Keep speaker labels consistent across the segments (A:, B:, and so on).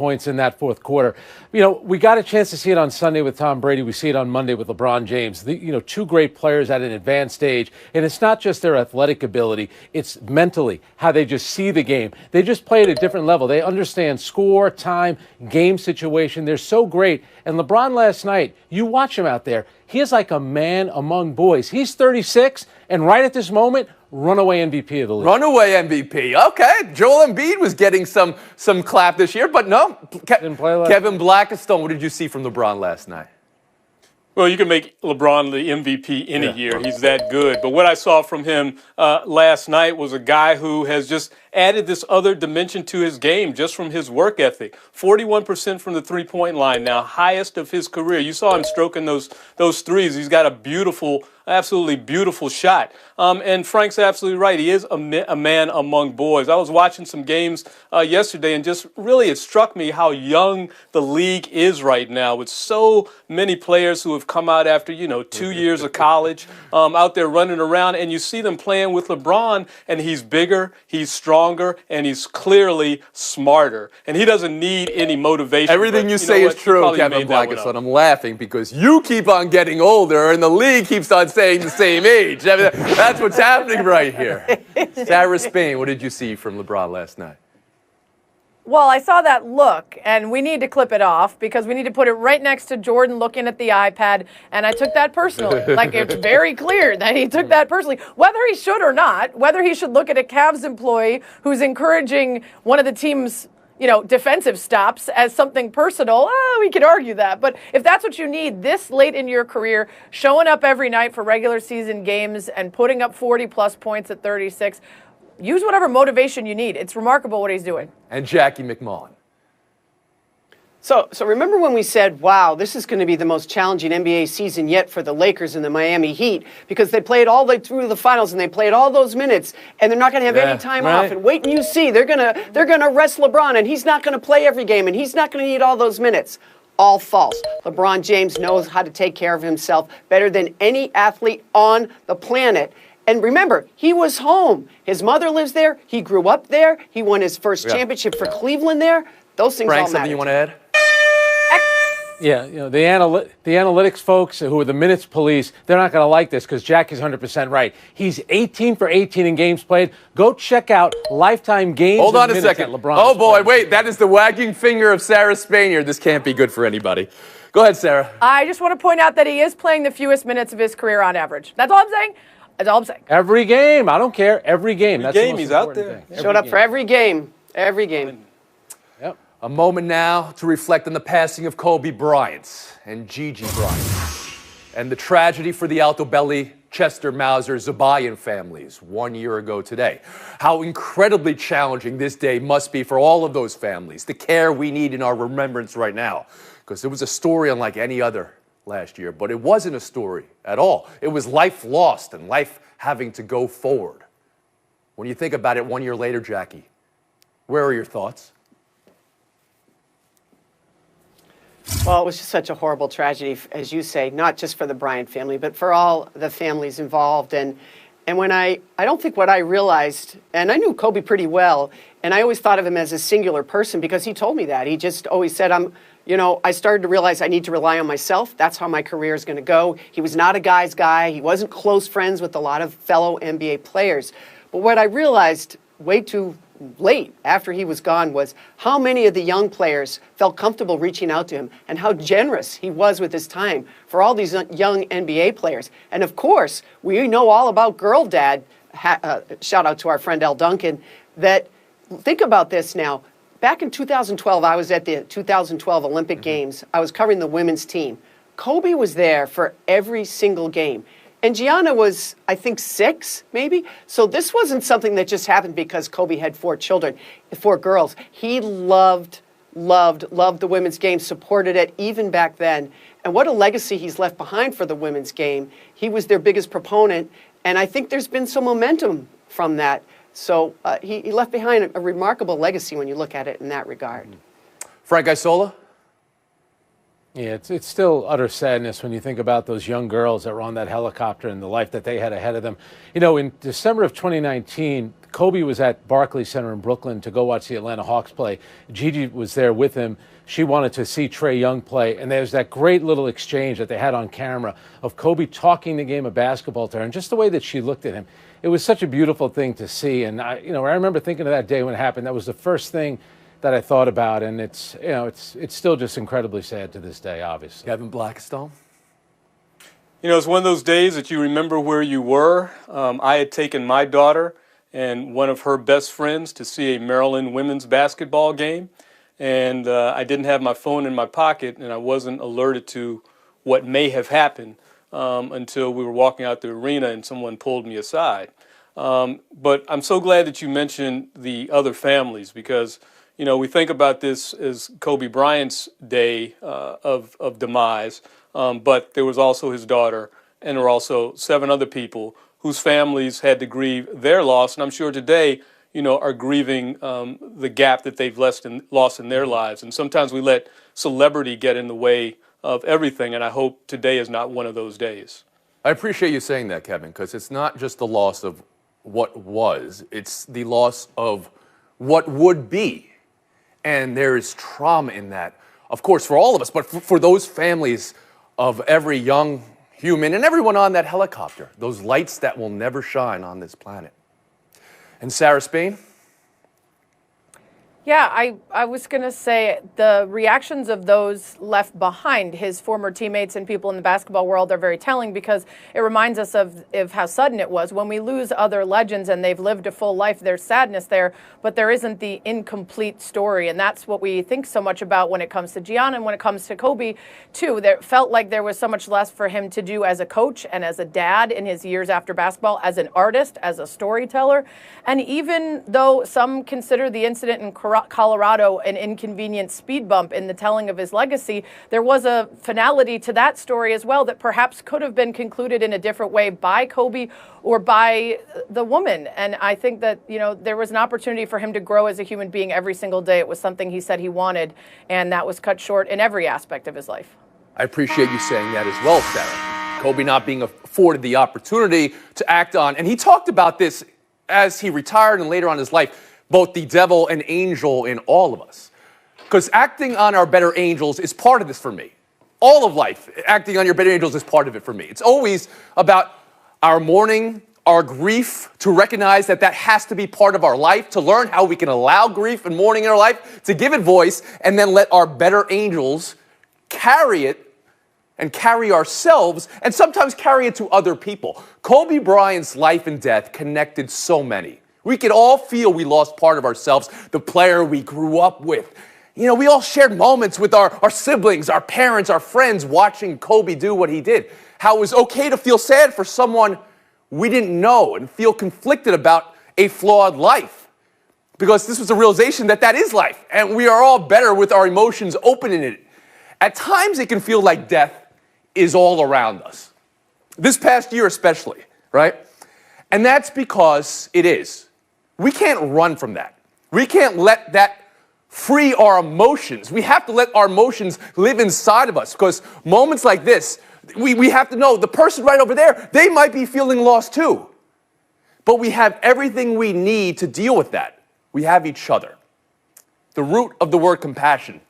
A: points in that fourth quarter. You know, we got a chance to see it on Sunday with Tom Brady. We see it on Monday with LeBron James. Two great players at an advanced stage. And it's not just their athletic ability. It's mentally how they just see the game. They just play at a different level. They understand score, time, game situation. They're so great. And LeBron last night, you watch him out there. He is like a man among boys. He's 36, and right at this moment, runaway MVP of the league.
B: Runaway MVP. Okay. Joel Embiid was getting some clap this year, but no.
A: Didn't play last
B: Kevin Blackistone, what did you see from LeBron last night?
C: Well, you can make LeBron the MVP any year. He's that good. But what I saw from him last night was a guy who has just added this other dimension to his game just from his work ethic. 41% from the three-point line now, highest of his career. You saw him stroking those threes. He's got a beautiful, absolutely beautiful shot. And Frank's absolutely right. He is a man among boys. I was watching some games yesterday, and just really it struck me how young the league is right now, with so many players who have come out after, 2 years of college, out there running around, and you see them playing with LeBron, and he's bigger, he's stronger, and he's clearly smarter. And he doesn't need any motivation.
B: Everything you say is true, Kevin Blackistone. I'm laughing because you keep on getting older, and the league keeps on staying the same age. I mean, that's what's happening right here. Sarah Spain, what did you see from LeBron last night?
D: Well, I saw that look, and we need to clip it off because we need to put it right next to Jordan looking at the iPad, and I took that personally. Like, it's very clear that he took that personally. Whether he should or not, whether he should look at a Cavs employee who's encouraging one of the team's defensive stops as something personal, we could argue that. But if that's what you need this late in your career, showing up every night for regular season games and putting up 40-plus points at 36, use whatever motivation you need. It's remarkable what he's doing.
B: And Jackie McMullen.
E: So remember when we said, wow, this is going to be the most challenging NBA season yet for the Lakers and the Miami Heat because they played all the way through the finals and they played all those minutes and they're not going to have any time off. And wait and you see, they're going to rest LeBron and he's not going to play every game and he's not going to need all those minutes. All false. LeBron James knows how to take care of himself better than any athlete on the planet. And remember, he was home. His mother lives there. He grew up there. He won his first championship for Cleveland there. Those things
B: Frank,
E: all matter.
B: something you want to add?
A: Yeah, the analytics folks who are the minutes police, they're not going to like this because Jackie's 100% right. He's 18 for 18 in games played. Go check out lifetime games.
B: Hold on a
A: minutes
B: second.
A: LeBron
B: Oh, boy, wait. That is the wagging finger of Sarah Spanier. This can't be good for anybody. Go ahead, Sarah.
D: I just want to point out that he is playing the fewest minutes of his career on average. That's all I'm saying. That's all I'm saying.
A: Every game. I don't care. Every game.
C: Every game he's out there.
E: Showed up for every game. Every game.
A: Yep.
B: A moment now to reflect on the passing of Kobe Bryant and Gigi Bryant and the tragedy for the Altobelli, Chester, Mauser, Zabayan families 1 year ago today. How incredibly challenging this day must be for all of those families, the care we need in our remembrance right now, because it was a story unlike any other last year, but it wasn't a story at all. It was life lost and life having to go forward. When you think about it 1 year later, Jackie, where are your thoughts?
E: Well, it was just such a horrible tragedy, as you say, not just for the Bryant family, but for all the families involved. And when I don't think what I realized, and I knew Kobe pretty well, and I always thought of him as a singular person because he told me that. He just always said, I started to realize I need to rely on myself. That's how my career is going to go. He was not a guy's guy. He wasn't close friends with a lot of fellow NBA players. But what I realized way too late after he was gone was how many of the young players felt comfortable reaching out to him and how generous he was with his time for all these young NBA players. And of course, we know all about Girl Dad, shout out to our friend Al Duncan, that think about this now. Back in 2012, I was at the 2012 Olympic Games. I was covering the women's team. Kobe was there for every single game. And Gianna was, I think, 6, maybe. So this wasn't something that just happened because Kobe had 4 children, 4 girls. He loved the women's game, supported it even back then. And what a legacy he's left behind for the women's game. He was their biggest proponent. And I think there's been some momentum from that. So he left behind a remarkable legacy when you look at it in that regard.
B: Frank Isola?
A: Yeah, it's still utter sadness when you think about those young girls that were on that helicopter and the life that they had ahead of them. You know, in December of 2019, Kobe was at Barclays Center in Brooklyn to go watch the Atlanta Hawks play. Gigi was there with him. She wanted to see Trae Young play, and there was that great little exchange that they had on camera of Kobe talking the game of basketball to her, and just the way that she looked at him. It was such a beautiful thing to see, and I remember thinking of that day when it happened. That was the first thing that I thought about, and it's still just incredibly sad to this day, obviously.
B: Kevin Blackstone?
C: It's one of those days that you remember where you were. I had taken my daughter and one of her best friends to see a Maryland women's basketball game, and I didn't have my phone in my pocket, and I wasn't alerted to what may have happened until we were walking out the arena and someone pulled me aside. But I'm so glad that you mentioned the other families, because we think about this as Kobe Bryant's day of demise, but there was also his daughter, and there were also 7 other people whose families had to grieve their loss, and I'm sure today, are grieving the gap that they've lost in their lives. And sometimes we let celebrity get in the way of everything, and I hope today is not one of those days.
B: I appreciate you saying that, Kevin, because it's not just the loss of what was, it's the loss of what would be. And there is trauma in that, of course, for all of us, but for those families of every young human and everyone on that helicopter, those lights that will never shine on this planet. And Sarah Spain?
D: Yeah, I was going to say the reactions of those left behind, his former teammates and people in the basketball world, are very telling, because it reminds us of how sudden it was. When we lose other legends and they've lived a full life, there's sadness there, but there isn't the incomplete story. And that's what we think so much about when it comes to Gianna and when it comes to Kobe, too. There felt like there was so much less for him to do as a coach and as a dad in his years after basketball, as an artist, as a storyteller. And even though some consider the incident in Colorado an inconvenient speed bump in the telling of his legacy, there was a finality to that story as well that perhaps could have been concluded in a different way by Kobe or by the woman. And I think that, there was an opportunity for him to grow as a human being every single day. It was something he said he wanted, and that was cut short in every aspect of his life.
B: I appreciate you saying that as well, Sarah. Kobe not being afforded the opportunity to act on, and he talked about this as he retired and later on in his life, both the devil and angel in all of us. Because acting on our better angels is part of this for me. All of life, acting on your better angels is part of it for me. It's always about our mourning, our grief, to recognize that has to be part of our life, to learn how we can allow grief and mourning in our life, to give it voice, and then let our better angels carry it and carry ourselves, and sometimes carry it to other people. Kobe Bryant's life and death connected so many. We could all feel we lost part of ourselves, the player we grew up with. We all shared moments with our siblings, our parents, our friends, watching Kobe do what he did. How it was okay to feel sad for someone we didn't know and feel conflicted about a flawed life. Because this was a realization that is life, and we are all better with our emotions open in it. At times it can feel like death is all around us. This past year especially, right? And that's because it is. We can't run from that. We can't let that free our emotions. We have to let our emotions live inside of us, because moments like this, we have to know the person right over there, they might be feeling lost too. But we have everything we need to deal with that. We have each other. The root of the word compassion,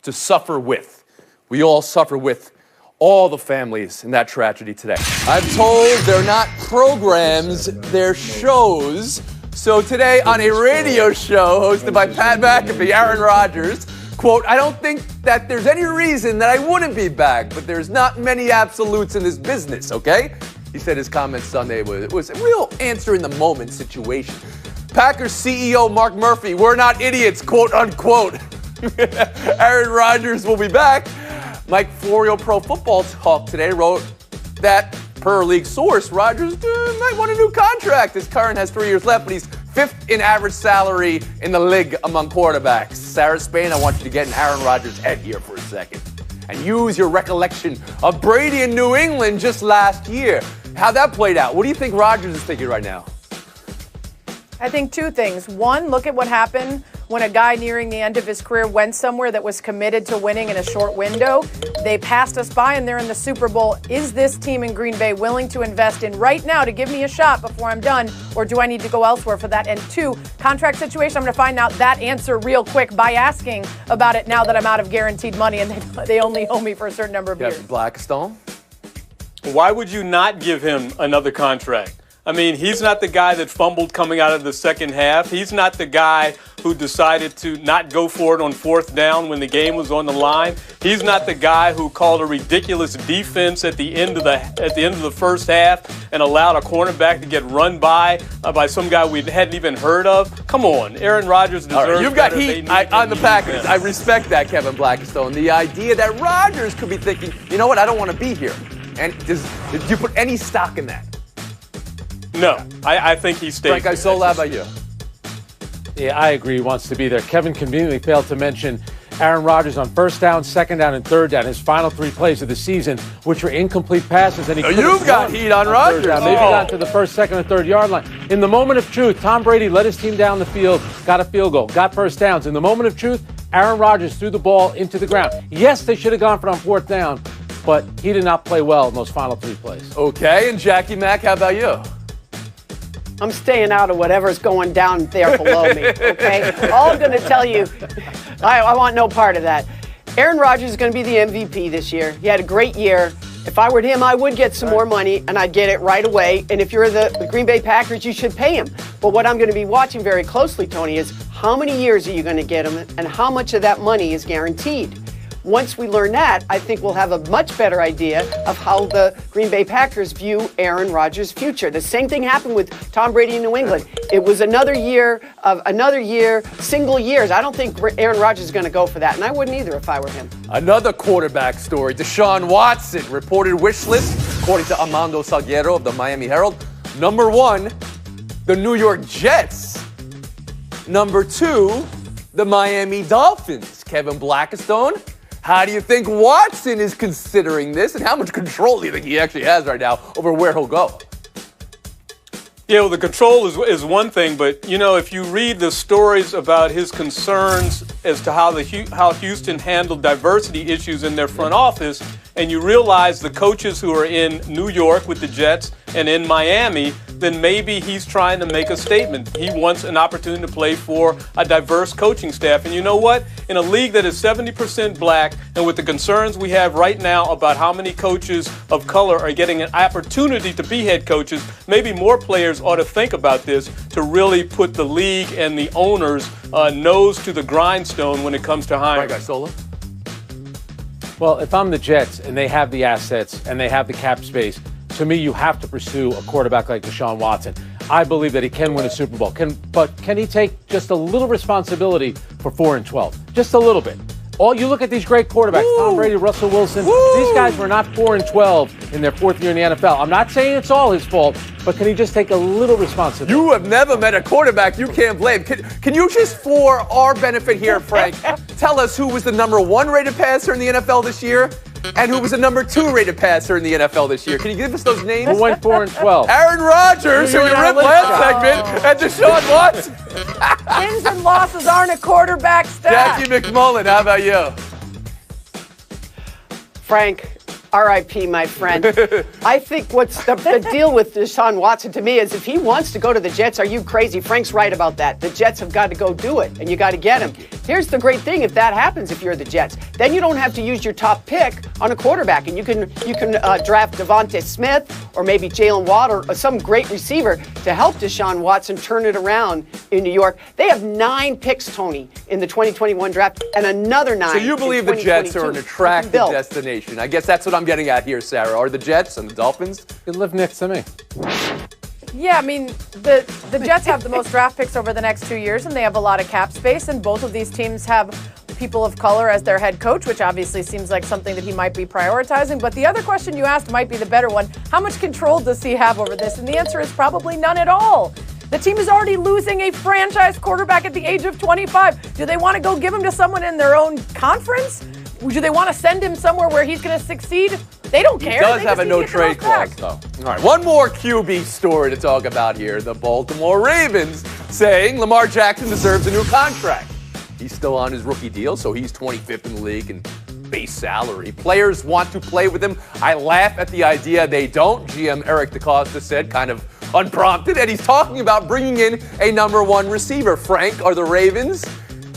B: to suffer with. We all suffer with all the families in that tragedy today. I'm told they're not programs, they're shows. So today on a radio show hosted by Pat McAfee, Aaron Rodgers, quote, "I don't think that there's any reason that I wouldn't be back, but there's not many absolutes in this business, okay?" He said his comments Sunday was a real answer-in-the-moment situation. Packers CEO Mark Murphy, "We're not idiots," quote unquote. Aaron Rodgers will be back. Mike Florio, Pro Football Talk today, wrote that, per league source, Rodgers might want a new contract. His current has 3 years left, but he's 5th in average salary in the league among quarterbacks. Sarah Spain, I want you to get in Aaron Rodgers' head here for a second and use your recollection of Brady in New England just last year. How that played out. What do you think Rodgers is thinking right now?
D: I think 2 things. One, look at what happened when a guy nearing the end of his career went somewhere that was committed to winning in a short window. They passed us by and they're in the Super Bowl. Is this team in Green Bay willing to invest in right now to give me a shot before I'm done, or do I need to go elsewhere for that? And 2, contract situation, I'm going to find out that answer real quick by asking about it now that I'm out of guaranteed money and they only owe me for a certain number of years.
B: Blackstone.
C: Why would you not give him another contract? I mean, he's not the guy that fumbled coming out of the second half. He's not the guy who decided to not go for it on 4th down when the game was on the line. He's not the guy who called a ridiculous defense at the end of the first half and allowed a cornerback to get run by some guy we hadn't even heard of. Come on, Aaron Rodgers deserves
B: Right, you've got
C: better.
B: heat on the Packers. I respect that, Kevin Blackstone. The idea that Rodgers could be thinking, you know what, I don't want to be here. And did you put any stock in that?
C: No, I think he stays.
B: Frank Isola, how about you?
A: Yeah, I agree. He wants to be there. Kevin conveniently failed to mention Aaron Rodgers on 1st down, 2nd down, and 3rd down, his final 3 plays of the season, which were incomplete passes. And
B: You've got heat on Rodgers.
A: Maybe got to the 1st, 2nd, and 3rd yard line. In the moment of truth, Tom Brady led his team down the field, got a field goal, got 1st downs. In the moment of truth, Aaron Rodgers threw the ball into the ground. Yes, they should have gone for it on 4th down, but he did not play well in those final 3 plays.
B: Okay, and Jackie Mack, how about you?
E: I'm staying out of whatever's going down there below me, okay? All I'm going to tell you, I want no part of that. Aaron Rodgers is going to be the MVP this year. He had a great year. If I were him, I would get some more money, and I'd get it right away. And if you're the Green Bay Packers, you should pay him. But what I'm going to be watching very closely, Tony, is how many years are you going to get him, and how much of that money is guaranteed? Once we learn that, I think we'll have a much better idea of how the Green Bay Packers view Aaron Rodgers' future. The same thing happened with Tom Brady in New England. It was another year, single years. I don't think Aaron Rodgers is going to go for that, and I wouldn't either if I were him.
B: Another quarterback story. Deshaun Watson, reported wish list, according to Armando Salguero of the Miami Herald. Number 1, the New York Jets. Number 2, the Miami Dolphins. Kevin Blackstone, how do you think Watson is considering this, and how much control do you think he actually has right now over where he'll go?
C: Yeah, well, the control is one thing, but, you know, if you read the stories about his concerns as to how Houston handled diversity issues in their front office, and you realize the coaches who are in New York with the Jets and in Miami, then maybe he's trying to make a statement. He wants an opportunity to play for a diverse coaching staff. And you know what? In a league that is 70% black, and with the concerns we have right now about how many coaches of color are getting an opportunity to be head coaches, maybe more players ought to think about this to really put the league and the owners' nose to the grindstone when it comes to hiring.
B: Frank Isola?
A: Well, if I'm the Jets and they have the assets and they have the cap space, to me, you have to pursue a quarterback like Deshaun Watson. I believe that he can win a Super Bowl. But can he take just a little responsibility for 4-12? Just a little bit. You look at these great quarterbacks, Tom Brady, Russell Wilson. These guys were not 4-12 in their 4th year in the NFL. I'm not saying it's all his fault, but can he just take a little responsibility?
B: You have never met a quarterback you can't blame. Can you just, for our benefit here, Frank, tell us who was the number 1 rated passer in the NFL this year? And who was the number 2 rated passer in the NFL this year? Can you give us those names?
A: Who went 4-12?
B: Aaron Rodgers, who you ripped last segment, and Deshaun Watson.
D: Wins and losses aren't a quarterback stat.
B: Jackie McMullen, how about you?
E: Frank, R.I.P., my friend. I think what's the deal with Deshaun Watson to me is if he wants to go to the Jets, are you crazy? Frank's right about that. The Jets have got to go do it, and you got to get him. Here's the great thing, if that happens, if you're the Jets, then you don't have to use your top pick on a quarterback, and you can draft Devontae Smith or maybe Jalen Watt or some great receiver to help Deshaun Watson turn it around in New York. They have 9 picks, Tony, in the 2021 draft, and another 9.
B: So you believe the Jets are an attractive destination? I guess that's what I'm getting at here, Sarah. Are the Jets and the Dolphins?
A: You live next to me.
D: Yeah, I mean, the Jets have the most draft picks over the next 2 years, and they have a lot of cap space, and both of these teams have people of color as their head coach, which obviously seems like something that he might be prioritizing. But the other question you asked might be the better one. How much control does he have over this? And the answer is probably none at all. The team is already losing a franchise quarterback at the age of 25. Do they want to go give him to someone in their own conference? Do they want to send him somewhere where he's going to succeed? They don't care.
B: He does have a no-trade clause, though. All right, one more QB story to talk about here. The Baltimore Ravens saying Lamar Jackson deserves a new contract. He's still on his rookie deal, so he's 25th in the league in base salary. Players want to play with him. I laugh at the idea they don't, GM Eric DeCosta said, kind of unprompted, and he's talking about bringing in a number one receiver. Frank, are the Ravens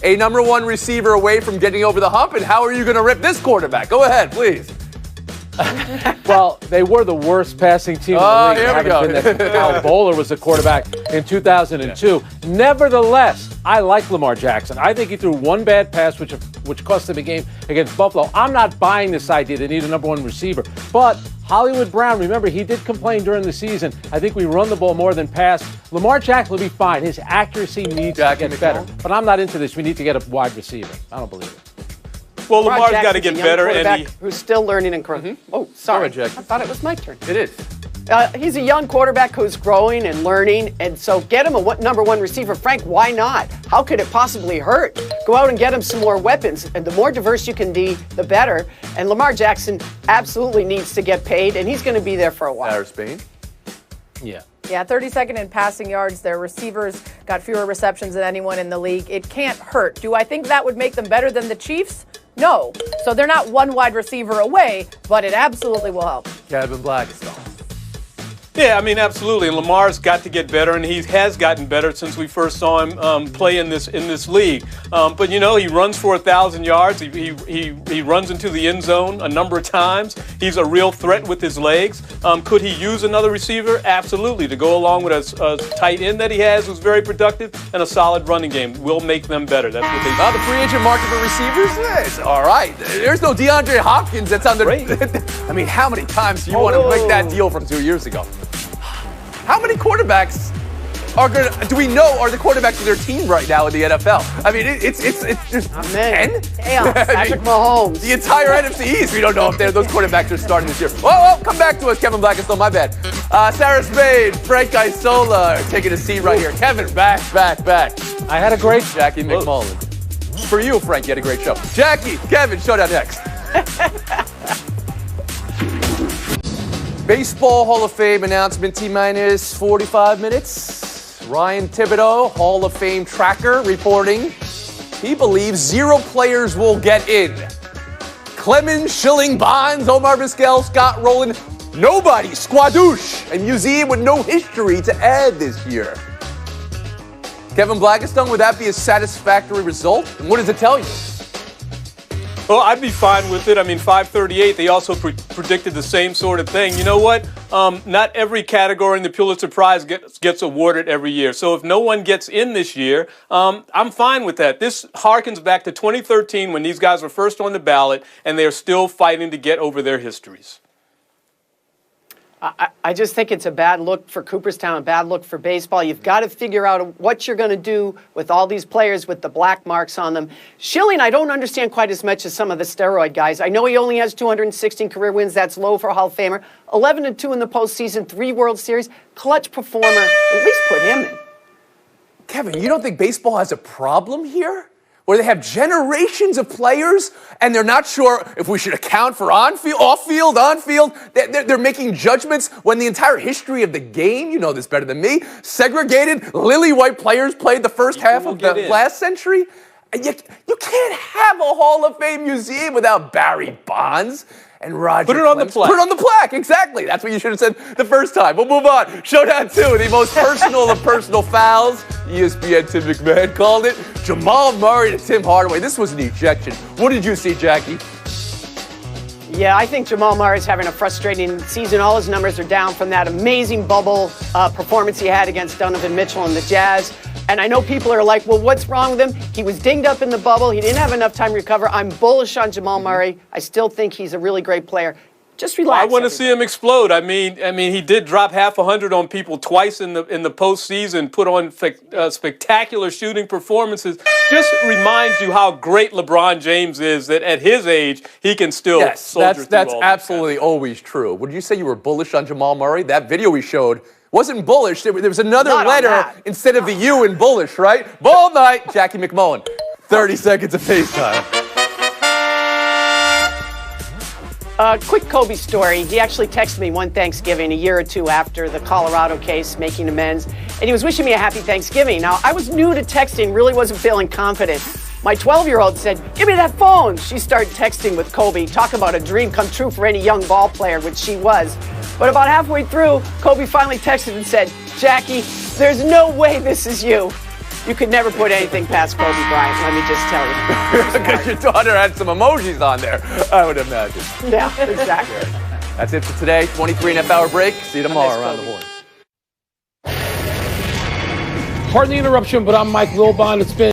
B: a number one receiver away from getting over the hump, and how are you going to rip this quarterback? Go ahead, please.
A: Well, they were the worst passing team in the league.
B: Here we go.
A: Been that Al Bowler was the quarterback in 2002. Nevertheless, I like Lamar Jackson. I think he threw one bad pass, which cost him a game against Buffalo. I'm not buying this idea they need a number one receiver. But Hollywood Brown, remember, he did complain during the season. I think we run the ball more than pass. Lamar Jackson will be fine. His accuracy needs to get better. But I'm not into this. We need to get a wide receiver. I don't believe it.
C: Well, Lamar's got to get better,
E: and who's still learning and growing. Oh, sorry,
B: Jack.
E: I thought it was my turn.
B: It is.
E: He's a young quarterback who's growing and learning, and so get him a number one receiver. Frank, why not? How could it possibly hurt? Go out and get him some more weapons, and the more diverse you can be, the better. And Lamar Jackson absolutely needs to get paid, and he's going to be there for a while.
B: Spain.
A: Yeah.
D: Yeah, 32nd in passing yards. Their receivers got fewer receptions than anyone in the league. It can't hurt. Do I think that would make them better than the Chiefs? No. So they're not one wide receiver away, but it absolutely will help.
B: Kevin Blackstone.
C: Yeah, I mean, absolutely. And Lamar's got to get better, and he has gotten better since we first saw him play in this league. But you know, he runs for 1,000 yards. He runs into the end zone a number of times. He's a real threat with his legs. Could he use another receiver? Absolutely, to go along with a tight end that he has, who's very productive, and a solid running game. Will make them better. That's what they do.
B: The free agent market for receivers? Yeah, it's all right. There's no DeAndre Hopkins that's on the. I mean, how many times do you want to make that deal from 2 years ago? How many quarterbacks do we know are the quarterbacks of their team right now in the NFL? I mean, it's just 10?
E: Patrick Mahomes.
B: The entire NFC East, we don't know if those quarterbacks are starting this year. Whoa, come back to us, Kevin Blackstone, my bad. Sarah Spade, Frank Isola are taking a seat right here. Kevin, back.
A: I had a great
B: Jackie McMullen. For you, Frank, you had a great show. Jackie, Kevin, showdown next. Baseball Hall of Fame announcement, T-minus 45 minutes. Ryan Thibodeau, Hall of Fame tracker, reporting he believes 0 players will get in. Clemens, Schilling, Bonds, Omar Vizquel, Scott Rowland, nobody, squadouche, a museum with no history to add this year. Kevin Blackstone, would that be a satisfactory result? And what does it tell you?
C: Well, I'd be fine with it. I mean, 538, they also predicted the same sort of thing. You know what? Not every category in the Pulitzer Prize gets awarded every year. So if no one gets in this year, I'm fine with that. This harkens back to 2013 when these guys were first on the ballot, and they're still fighting to get over their histories.
E: I just think it's a bad look for Cooperstown, a bad look for baseball. You've got to figure out what you're going to do with all these players with the black marks on them. Schilling, I don't understand quite as much as some of the steroid guys. I know he only has 216 career wins. That's low for a Hall of Famer. 11-2 in the postseason, 3 World Series. Clutch performer. At least put him in.
B: Kevin, you don't think baseball has a problem here? Where they have generations of players and they're not sure if we should account for on-field, off-field, on-field. They're making judgments when the entire history of the game, you know this better than me, segregated lily-white players played the first half of the last century. You can't have a Hall of Fame museum without Barry Bonds and Roger
C: Put it on the plaque.
B: Put it on the plaque, exactly. That's what you should have said the first time. We'll move on. Showdown 2, the most personal of personal fouls. ESPN Tim McMahon called it. Jamal Murray to Tim Hardaway. This was an ejection. What did you see, Jackie?
E: Yeah, I think Jamal Murray's having a frustrating season. All his numbers are down from that amazing bubble performance he had against Donovan Mitchell and the Jazz. And I know people are like, well, what's wrong with him? He was dinged up in the bubble. He didn't have enough time to recover. I'm bullish on Jamal Murray. I still think he's a really great player. Just relax.
C: I want to see him explode. I mean, he did drop half 100 on people twice in the postseason. Put on spectacular shooting performances. Just reminds you how great LeBron James is. That at his age he can still soldier through
B: that's
C: all
B: absolutely always true. Would you say you were bullish on Jamal Murray? That video we showed wasn't bullish. There was another letter instead of the U in bullish, right? Ball night, Jackie McMullen. 30 seconds of FaceTime.
E: Quick Kobe story. He actually texted me one Thanksgiving a year or two after the Colorado case, making amends, and he was wishing me a happy Thanksgiving. Now, I was new to texting, really wasn't feeling confident. My 12-year-old said, "Give me that phone." She started texting with Kobe. Talk about a dream come true for any young ball player, which she was. But about halfway through, Kobe finally texted and said, "Jackie, there's no way this is you." You could never put anything past Kobe Bryant, let me just tell you.
B: Because your daughter had some emojis on there, I would imagine.
E: Yeah, exactly.
B: That's it for today. 23.5 hour break. See you tomorrow around the horn.
A: Pardon the interruption, but I'm Mike Wilbon. It's been